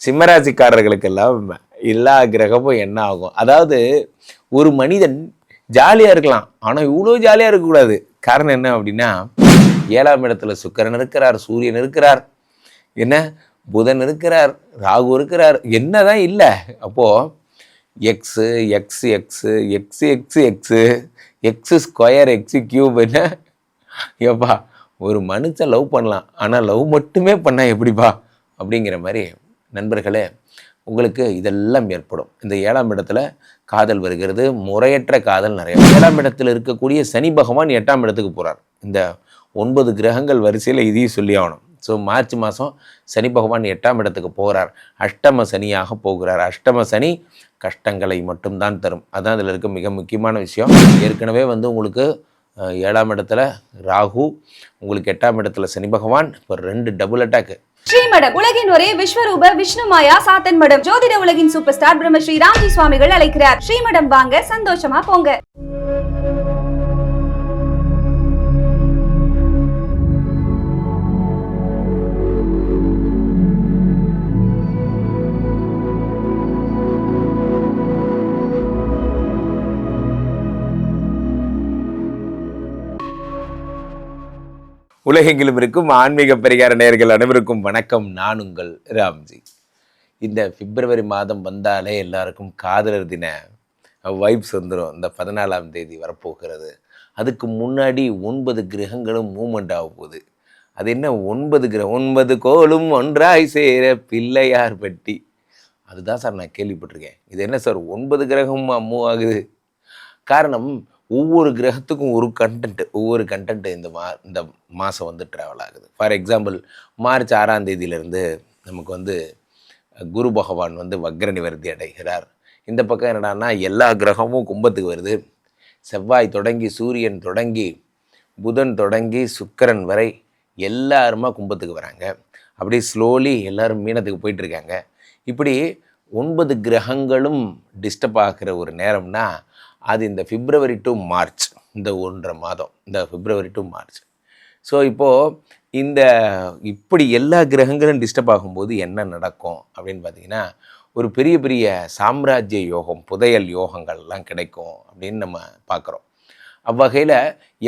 சிம்மராசிக்காரர்களுக்கெல்லாம் எல்லா கிரகமும் என்ன ஆகும்? அதாவது ஒரு மனிதன் ஜாலியாக இருக்கலாம், ஆனால் இவ்வளோ ஜாலியாக இருக்கக்கூடாது. காரணம் என்ன அப்படின்னா, 7ஆம் இடத்துல சுக்கிரன் இருக்கிறார், சூரியன் இருக்கிறார், என்ன புதன் இருக்கிறார், ராகு இருக்கிறார், என்னதான் இல்லை. அப்போது x X x X X x X square X cube என்ன எப்பா ஒரு மனுஷன் லவ் பண்ணலாம், ஆனால் லவ் மட்டுமே பண்ணால் எப்படிப்பா அப்படிங்கிற மாதிரி நண்பர்களே உங்களுக்கு இதெல்லாம் ஏற்படும். இந்த 7ஆம் இடத்துல காதல் வருகிறது, முறையற்ற காதல் நிறைய. 7ஆம் இடத்துல இருக்கக்கூடிய சனி பகவான் 8ஆம் இடத்துக்கு போகிறார். இந்த 9 கிரகங்கள் வரிசையில் இதையும் சொல்லி ஆகணும். ஸோ மார்ச் மாதம் சனி பகவான் 8ஆம் இடத்துக்கு போகிறார். அஷ்டம சனியாக போகிறார். அஷ்டம சனி கஷ்டங்களை மட்டும்தான் தரும். அதான் அதில் இருக்க மிக முக்கியமான விஷயம். ஏற்கனவே உங்களுக்கு 7ஆம் இடத்துல ராகு, உங்களுக்கு 8ஆம் இடத்துல சனி பகவான், இப்போ 2 டபுள் அட்டாக்கு. ஸ்ரீமடம் உலகின் ஒரே விஸ்வரூப விஷ்ணு மாயா சாத்தன் மடம். ஜோதிட உலகின் சூப்பர் ஸ்டார் பிரம்மஸ்ரீ ராம்ஜி சுவாமிகள் அழைக்கிறார். ஸ்ரீமடம் வாங்க, சந்தோஷமா போங்க. உலகெங்கிலும் இருக்கும் ஆன்மீக பரிகார நேயர்கள் அனைவருக்கும் வணக்கம். நான் உங்கள் ராம்ஜி. இந்த பிப்ரவரி மாதம் வந்தாலே எல்லாருக்கும் காதலர் தின வைப்ஸ் வந்துடும். இந்த 14ஆம் தேதி வரப்போகிறது. அதுக்கு முன்னாடி 9 கிரகங்களும் மூமெண்ட் ஆக போகுது. அது என்ன 9 கிரகம்? 9 கோளும் ஒன்றாய் சேர பிள்ளையார் பட்டி. அதுதான் சார் நான் கேள்விப்பட்டிருக்கேன். இது என்ன சார் 9 கிரகமும் மூவ் ஆகுது? காரணம், ஒவ்வொரு கிரகத்துக்கும் ஒவ்வொரு கண்டென்ட் இந்த மாதம் ட்ராவல் ஆகுது. ஃபார் எக்ஸாம்பிள், மார்ச் 6ஆம் தேதியிலேருந்து நமக்கு குரு பகவான் வக்ர நிவர்த்தி அடைகிறார். இந்த பக்கம் என்னடான்னா எல்லா கிரகமும் கும்பத்துக்கு வருது. செவ்வாய் தொடங்கி சூரியன் தொடங்கி புதன் தொடங்கி சுக்கிரன் வரை எல்லாருமா கும்பத்துக்கு வராங்க. அப்படியே ஸ்லோலி எல்லோரும் மீனத்துக்கு போயிட்டுருக்காங்க. இப்படி 9 கிரகங்களும் டிஸ்டர்ப் ஆகிற ஒரு நேரம்னா அது இந்த பிப்ரவரி டு மார்ச், இந்த 1.5 மாதம், இந்த பிப்ரவரி டு மார்ச். ஸோ இப்போது இப்படி எல்லா கிரகங்களும் டிஸ்டர்ப் ஆகும்போது என்ன நடக்கும் அப்படின்னு பார்த்தீங்கன்னா, ஒரு பெரிய பெரிய சாம்ராஜ்ய யோகம், புதையல் யோகங்கள்லாம் கிடைக்கும் அப்படின்னு நம்ம பார்க்குறோம். அவ்வகையில்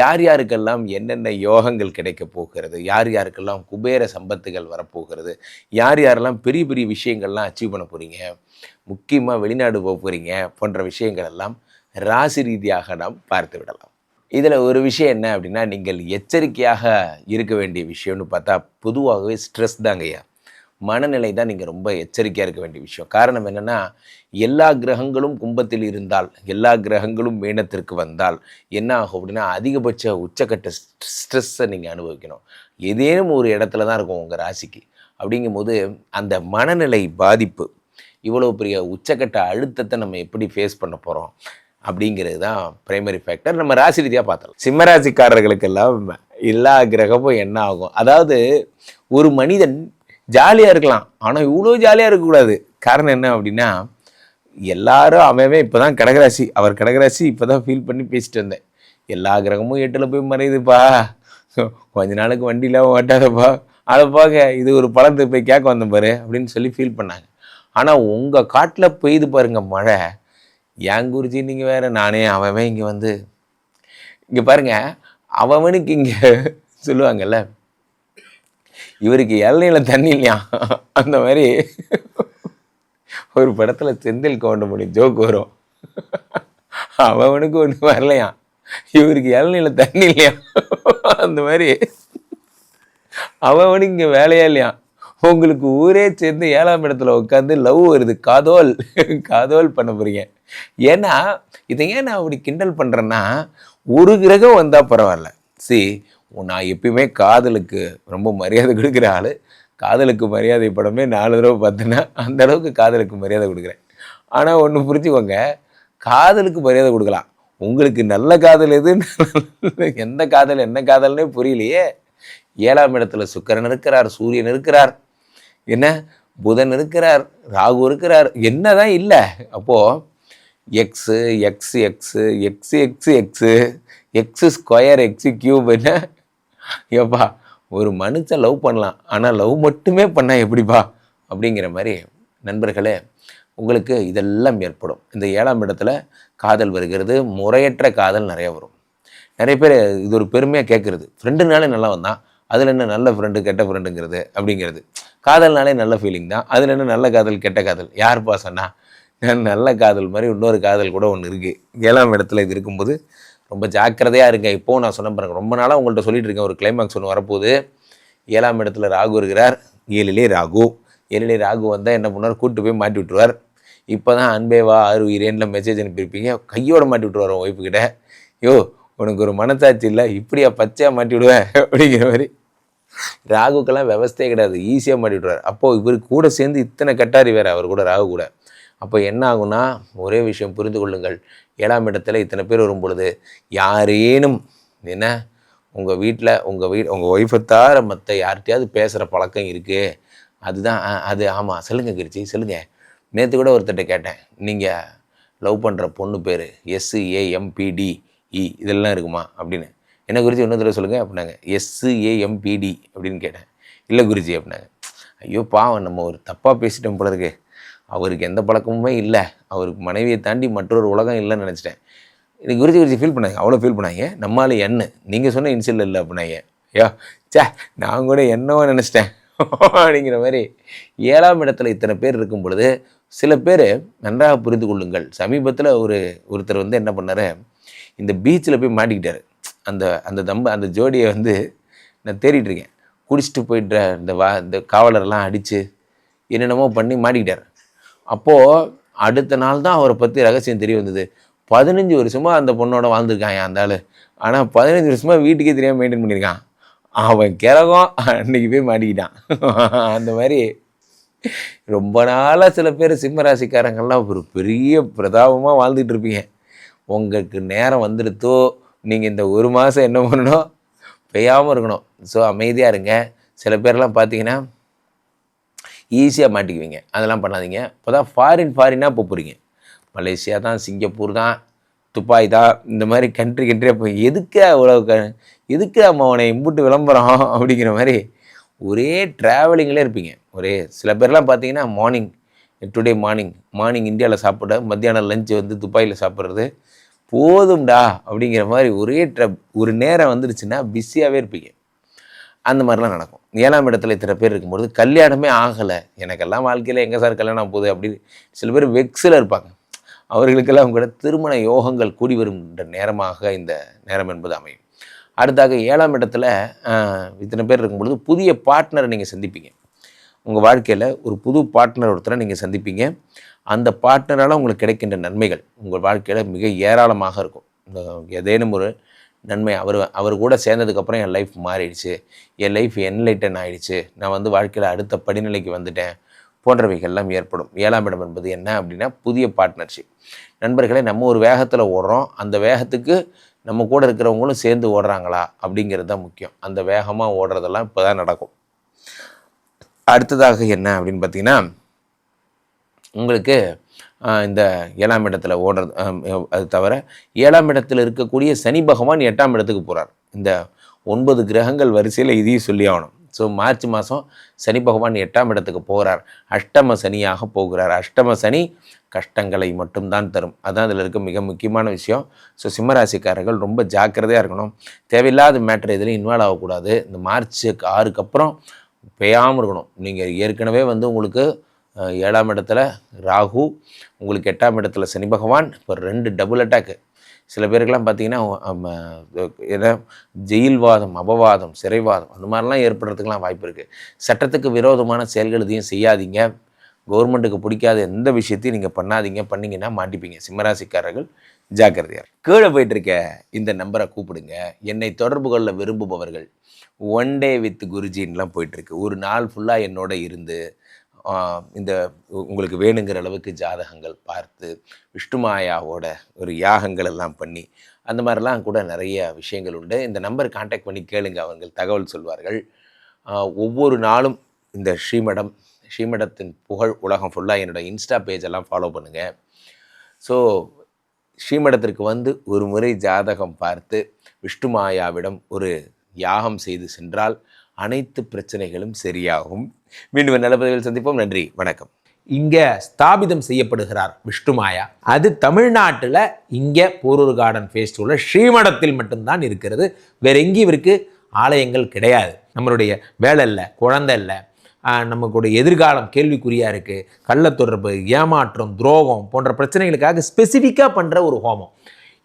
யார் யாருக்கெல்லாம் என்னென்ன யோகங்கள் கிடைக்க போகிறது, யார் யாருக்கெல்லாம் குபேர சம்பத்துகள் வரப்போகிறது, யார் யாரெல்லாம் பெரிய பெரிய விஷயங்கள்லாம் அச்சீவ் பண்ண போகிறீங்க, முக்கியமாக வெளிநாடு போக போகிறீங்க போன்ற விஷயங்கள் எல்லாம் ராசி ரீதியாக நாம் பார்த்து விடலாம். இதில் ஒரு விஷயம் என்ன அப்படின்னா, நீங்கள் எச்சரிக்கையாக இருக்க வேண்டிய விஷயம்னு பார்த்தா பொதுவாகவே ஸ்ட்ரெஸ் தாங்கய்யா. மனநிலை தான் நீங்கள் ரொம்ப எச்சரிக்கையாக இருக்க வேண்டிய விஷயம். காரணம் என்னென்னா, எல்லா கிரகங்களும் கும்பத்தில் இருந்தால், எல்லா கிரகங்களும் மீனத்திற்கு வந்தால் என்ன ஆகும் அப்படின்னா, அதிகபட்ச உச்சக்கட்ட ஸ்ட்ரெஸ்ஸை நீங்கள் அனுபவிக்கணும். ஏதேனும் ஒரு இடத்துல தான் இருக்கும் உங்கள் ராசிக்கு. அப்படிங்கும்போது அந்த மனநிலை பாதிப்பு, இவ்வளோ பெரிய உச்சக்கட்ட அழுத்தத்தை நம்ம எப்படி ஃபேஸ் பண்ண போகிறோம் அப்படிங்கிறது தான் பிரைமரி ஃபேக்டர். நம்ம ராசி ரீதியாக பார்த்தலாம். சிம்மராசிக்காரர்களுக்கெல்லாம் எல்லா கிரகமும் என்ன ஆகும்? அதாவது ஒரு மனிதன் ஜாலியாக இருக்கலாம், ஆனால் இவ்வளோ ஜாலியாக இருக்கக்கூடாது. காரணம் என்ன அப்படின்னா, எல்லாரும் அவன் இப்போ தான் கடகராசி, அவர் கடகராசி இப்போ தான் ஃபீல் பண்ணி பேசிட்டு வந்தேன். எல்லா கிரகமும் 8ல் போய் மறையுதுப்பா, கொஞ்ச நாளுக்கு வண்டியில் ஓட்டாதப்பா, அதை பார்க்க இது ஒரு பழத்தை போய் கேட்க வந்த பாரு அப்படின்னு சொல்லி ஃபீல் பண்ணாங்க. ஆனால் உங்கள் காட்டில் பெய்து பாருங்கள் மழை. ஏன் குருஜி நீங்கள் வேறு, நானே அவன் இங்கே இங்கே பாருங்கள், அவனுக்கு இங்கே சொல்லுவாங்கல்ல, இவருக்கு இளநீல தண்ணி இல்லையா, அந்த மாதிரி ஒரு படத்தில் செந்தில் கவுண்டமணி ஜோக் வரும். அவனுக்கு ஒன்று வரலையா, இவருக்கு இளநீல தண்ணி இல்லையா, அந்த மாதிரி அவனுக்கு இங்கே வேலையா இல்லையா. உங்களுக்கு ஊரே சேர்ந்து 7ஆம் இடத்துல உட்காந்து லவ் வருது, காதோல் பண்ண போகிறீங்க. ஏன்னா இதை ஏன் நான் அப்படி கிண்டல் பண்ணுறேன்னா, ஒரு கிரகம் வந்தால் பரவாயில்ல. நான் எப்பயுமே காதலுக்கு ரொம்ப மரியாதை கொடுக்குற ஆள். காதலுக்கு மரியாதை படமே 4 தடவை பார்த்தேன்னா அந்த அளவுக்கு காதலுக்கு மரியாதை கொடுக்குறேன். ஆனால் ஒன்று புரிஞ்சுக்கோங்க, காதலுக்கு மரியாதை கொடுக்கலாம், உங்களுக்கு நல்ல காதல் எது, எந்த காதல் என்ன காதல்னே புரியலையே. 7ஆம் இடத்துல சுக்கிரன் இருக்கிறார், சூரியன் இருக்கிறார், என்ன புதன் இருக்கிறார், ராகு இருக்கிறார், என்னதான் இல்லை. அப்போது x X x X X x X square X cube என்ன எப்பா ஒரு மனுஷன் லவ் பண்ணலாம், ஆனால் லவ் மட்டுமே பண்ணால் எப்படிப்பா அப்படிங்கிற மாதிரி நண்பர்களே, உங்களுக்கு இதெல்லாம் ஏற்படும். இந்த 7ஆம் இடத்துல காதல் வருகிறது. முறையற்ற காதல் நிறைய வரும். நிறைய பேர் இது ஒரு பெருமையாக கேட்குறது, ஃப்ரெண்டுனாலே நல்லா வந்தான், அதில் என்ன நல்ல ஃப்ரெண்டு கெட்ட ஃப்ரெண்டுங்கிறது அப்படிங்கிறது. காதல்னாலே நல்ல ஃபீலிங் தான், அதில் என்ன நல்ல காதல் கெட்ட காதல்? யாருப்பா சொன்னா? நல்ல காதல் மாதிரி இன்னொரு காதல் கூட ஒன்று இருக்குது. 7ஆம் இடத்துல இது இருக்கும்போது ரொம்ப ஜாக்கிரதையாக இருங்க. இப்போது நான் சொன்ன பாருங்க, ரொம்ப நாளாக உங்கள்கிட்ட சொல்லிட்டு இருக்கேன், ஒரு கிளைமாக்ஸ் ஒன்று வரப்போகுது. 7ஆம் இடத்துல ராகு இருக்கிறார். 7லே ராகு. 7லே ராகு வந்தால் என்ன பண்ணுவார்? கூப்பிட்டு போய் மாட்டி விட்டுருவார். இப்போ தான் அன்பே வா ஆறு உயிரேன்ல மெசேஜ் அனுப்பியிருப்பீங்க, கையோட மாட்டி விட்டுருவார் உன் ஒய்ஃபுக்கிட்ட. யோ, உனக்கு ஒரு மனசாட்சி இல்லை, இப்படியா பச்சையாக மாட்டி விடுவேன் அப்படிங்கிற மாதிரி. ராகுக்கெல்லாம் விவஸ்தையே கிடையாது, ஈஸியாக மாட்டி விட்டுருவார். அப்போது இவர் கூட சேர்ந்து இத்தனை கட்டாரி வேறு அவர் கூட, ராகு கூட. அப்போ என்ன ஆகுனா, ஒரே விஷயம் புரிந்து கொள்ளுங்கள், 7ஆம் இடத்துல இத்தனை பேர் வரும் பொழுது யாரேனும் என்ன உங்கள் வீட்டில் உங்கள் ஒய்ஃபை தவிர மற்ற யார்கிட்டையாவது பேசுகிற பழக்கம் இருக்குது, அதுதான் அது. ஆமாம், சொல்லுங்கள் கிருச்சி, சொல்லுங்கள். நேற்று கூட ஒருத்தர்கிட்ட கேட்டேன், நீங்கள் லவ் பண்ணுற பொண்ணு பேர் SAMPDE இதெல்லாம் இருக்குமா அப்படின்னு. என்ன குருஜி இன்னொரு தடவை சொல்லுங்கள் அப்படின்னாங்க. SAMPD அப்படின்னு கேட்டேன். இல்லை குருஜி அப்படின்னாங்க. ஐயோ பாவம், நம்ம ஒரு தப்பாக பேசிட்டோம் போல இருக்கு, அவருக்கு எந்த பழக்கமுமே இல்லை, அவருக்கு மனைவியை தாண்டி மற்றொரு உலகம் இல்லைன்னு நினச்சிட்டேன். இன்னைக்கு குருஜி ஃபீல் பண்ணாங்க, அவ்வளோ ஃபீல் பண்ணாங்க. நம்மளால என்ன நீங்கள் சொன்ன இன்சில் இல்லை அப்படின்னாங்க. ஐயோ சே, நான் கூட என்னவோ நினச்சிட்டேன் அப்படிங்கிற மாதிரி. 7ஆம் இடத்துல இத்தனை பேர் இருக்கும் பொழுது சில பேர் நன்றாக புரிந்து கொள்ளுங்கள். சமீபத்தில் ஒருத்தர் வந்து என்ன பண்ணார், இந்த பீச்சில் போய் மாட்டிக்கிட்டார். அந்த ஜோடியை வந்து நான் தேடிட்டுருக்கேன். குடிச்சிட்டு போயிட்ட இந்த காவலரெல்லாம் அடித்து என்னென்னமோ பண்ணி மாட்டிக்கிட்டார். அப்போது அடுத்த நாள் தான் அவரை பற்றி ரகசியம் தெரிய வந்தது. 15 வருஷமாக அந்த பொண்ணோட வாழ்ந்துருக்காங்க அந்த ஆள். ஆனால் 15 வருஷமாக வீட்டுக்கே தெரியாமல் மெயின்டைன் பண்ணியிருக்கான். அவன் கிரகம் அன்றைக்கி போய் மாட்டிக்கிட்டான். அந்த மாதிரி ரொம்ப நாளாக சில பேர் சிம்ம ராசிக்காரங்கள்லாம் ஒரு பெரிய பிரதாபமாக வாழ்ந்துட்டு இருப்பீங்க. உங்களுக்கு நேரம் வந்துடுத்தோ, நீங்கள் இந்த ஒரு மாதம் என்ன பண்ணணும், பெய்யாமல் இருக்கணும். ஸோ அமைதியாக இருங்க. சில பேர்லாம் பார்த்தீங்கன்னா ஈஸியாக மாட்டிக்குவீங்க, அதெல்லாம் பண்ணாதீங்க. இப்போ தான் ஃபாரினாக போக போகிறீங்க. மலேசியா தான், சிங்கப்பூர் தான், துபாய் தான், இந்த மாதிரி கண்ட்ரியாக போய் எதுக்கு அம்மா அவனை இம்புட்டு விளம்பரம் அப்படிங்கிற மாதிரி ஒரே ட்ராவலிங்கில் இருப்பீங்க. சில பேர்லாம் பார்த்தீங்கன்னா டுடே மார்னிங் இந்தியாவில் சாப்பிட, மத்தியானம் லஞ்சு வந்து துபாயில் சாப்பிட்றது போதும்டா அப்படிங்கிற மாதிரி ஒரு நேரம் வந்துடுச்சுன்னா பிஸியாகவே இருப்பீங்க. அந்த மாதிரிலாம் நடக்கும். 7ஆம் இடத்துல இத்தனை பேர் இருக்கும்போது கல்யாணமே ஆகலை, எனக்கெல்லாம் வாழ்க்கையில் எங்கே சார் கல்யாணம் போகுது அப்படின்னு சில பேர் வெக்ஸில் இருப்பாங்க. அவர்களுக்கெல்லாம் கூட திருமண யோகங்கள் கூடி வருகின்ற நேரமாக இந்த நேரம் என்பது அமையும். அடுத்தாக 7ஆம் இடத்துல இத்தனை பேர் இருக்கும்பொழுது புதிய பார்ட்னரை நீங்கள் சந்திப்பீங்க. உங்கள் வாழ்க்கையில் ஒரு புது பார்ட்னர் ஒருத்தரை நீங்கள் சந்திப்பீங்க. அந்த பார்ட்னரால் உங்களுக்கு கிடைக்கின்ற நன்மைகள் உங்கள் வாழ்க்கையில் மிக ஏராளமாக இருக்கும். ஏதேனும் ஒரு நன்மை அவர் கூட சேர்ந்ததுக்கப்புறம் என் லைஃப் மாறிடுச்சு, என் லைஃப் என்லைட்டன் ஆகிடுச்சு, நான் வந்து வாழ்க்கையில் அடுத்த படிநிலைக்கு வந்துட்டேன் போன்றவைகள்லாம் ஏற்படும். 7ஆம் இடம் என்பது என்ன அப்படின்னா புதிய பார்ட்னர்ஷிப். நண்பர்களே, நம்ம ஒரு வேகத்தில் ஓடுறோம், அந்த வேகத்துக்கு நம்ம கூட இருக்கிறவங்களும் சேர்ந்து ஓடுறாங்களா அப்படிங்கிறது தான் முக்கியம். அந்த வேகமாக ஓடுறதெல்லாம் இப்போ தான் நடக்கும். அடுத்ததாக என்ன அப்படின்னு பார்த்தீங்கன்னா, உங்களுக்கு இந்த 7ஆம் இடத்துல ஓடுறது அது தவிர 7ஆம் இடத்துல இருக்கக்கூடிய சனி பகவான் 8ஆம் இடத்துக்கு போகிறார். இந்த 9 கிரகங்கள் வரிசையில் இதையும் சொல்லி ஆகணும். ஸோ மார்ச் மாதம் சனி பகவான் 8ஆம் இடத்துக்கு போகிறார். அஷ்டம சனியாக போகிறார். அஷ்டம சனி கஷ்டங்களை மட்டும்தான் தரும். அதுதான் அதில் இருக்க மிக முக்கியமான விஷயம். ஸோ சிம்மராசிக்காரர்கள் ரொம்ப ஜாக்கிரதையாக இருக்கணும். தேவையில்லாத மேட்ரு எதுலையும் இன்வால்வ் ஆகக்கூடாது. இந்த மார்ச் 6க்கு அப்புறம் பெய்யாமல் இருக்கணும். நீங்கள் ஏற்கனவே வந்து உங்களுக்கு 7ஆம் இடத்துல ராகு, உங்களுக்கு 8ஆம் இடத்துல சனி பகவான், இப்போ 2 டபுள் அட்டாக்கு. சில பேருக்கெல்லாம் பார்த்தீங்கன்னா ஏன்னா ஜெயில்வாதம், அபவாதம், சிறைவாதம் அந்த மாதிரிலாம் ஏற்படுறதுக்கெலாம் வாய்ப்பு இருக்குது. சட்டத்துக்கு விரோதமான செயல்கள் எதையும் செய்யாதீங்க. கவர்மெண்ட்டுக்கு பிடிக்காத எந்த விஷயத்தையும் நீங்கள் பண்ணாதீங்க. பண்ணிங்கன்னா மாட்டிப்பீங்க. சிம்மராசிக்காரர்கள் ஜாக்கிரதையாக. கீழே போயிட்டுருக்க இந்த நம்பரை கூப்பிடுங்க. என்னை தொடர்பு கொள்ள விரும்புபவர்கள் ஒன் டே வித் குருஜின்லாம் போயிட்டுருக்கு. ஒரு நாள் ஃபுல்லாக என்னோட இருந்து இந்த உங்களுக்கு வேணுங்கிற அளவுக்கு ஜாதகங்கள் பார்த்து விஷ்ணுமாயாவோட ஒரு யாகங்கள் எல்லாம் பண்ணி அந்த மாதிரிலாம் கூட நிறைய விஷயங்கள் உண்டு. இந்த நம்பர் கான்டாக்ட் பண்ணி கேளுங்க, அவர்கள் தகவல் சொல்வார்கள். ஒவ்வொரு நாளும் இந்த ஸ்ரீமடத்தின் புகழ் உலகம் ஃபுல்லாக என்னோடய இன்ஸ்டா பேஜெல்லாம் ஃபாலோ பண்ணுங்கள். ஸோ ஸ்ரீமடத்திற்கு வந்து ஒரு முறை ஜாதகம் பார்த்து விஷ்ணுமாயாவிடம் ஒரு யாகம் செய்து சென்றால் அனைத்து பிரச்சனைகளும் சரியாகும். மீண்டும் நல்ல பதிவில் சந்திப்போம். நன்றி, வணக்கம். இங்கே ஸ்தாபிதம் செய்யப்படுகிறார் விஷ்ணுமாயா. அது தமிழ்நாட்டில் இங்கே போரூர் கார்டன் ஃபேஸ் 2ல ஸ்ரீமடத்தில் மட்டும்தான் இருக்கிறது. வேற எங்கேயும் இவருக்கு ஆலயங்கள் கிடையாது. நம்மளுடைய வேலை இல்லை, குழந்தை இல்லை, நமக்குடைய எதிர்காலம் கேள்விக்குறியாக இருக்குது, கள்ள தொடர்பு, ஏமாற்றம், துரோகம் போன்ற பிரச்சனைகளுக்காக ஸ்பெசிஃபிக்காக பண்ணுற ஒரு ஹோமம்.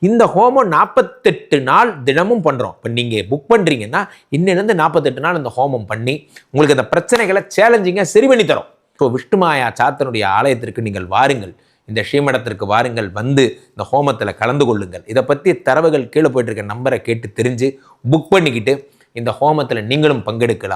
இந்த ஹோமம் 48 நாள் தினமும் பண்ணுறோம். இப்போ நீங்கள் புக் பண்ணுறீங்கன்னா இன்னிலிருந்து 48 நாள் இந்த ஹோமம் பண்ணி உங்களுக்கு அந்த பிரச்சனைகளை சேலஞ்சிங்காக சரி பண்ணி தரோம். ஸோ விஷ்ணுமாயா சாத்தனுடைய ஆலயத்திற்கு நீங்கள் வாருங்கள், இந்த ஸ்ரீமடத்திற்கு வாருங்கள், வந்து இந்த ஹோமத்தில் கலந்து கொள்ளுங்கள். இதை பற்றி தரவுகள் கீழே போயிட்டு இருக்க நம்பரை கேட்டு தெரிஞ்சு புக் பண்ணிக்கிட்டு இந்த ஹோமத்தில் நீங்களும் பங்கெடுக்கலாம்.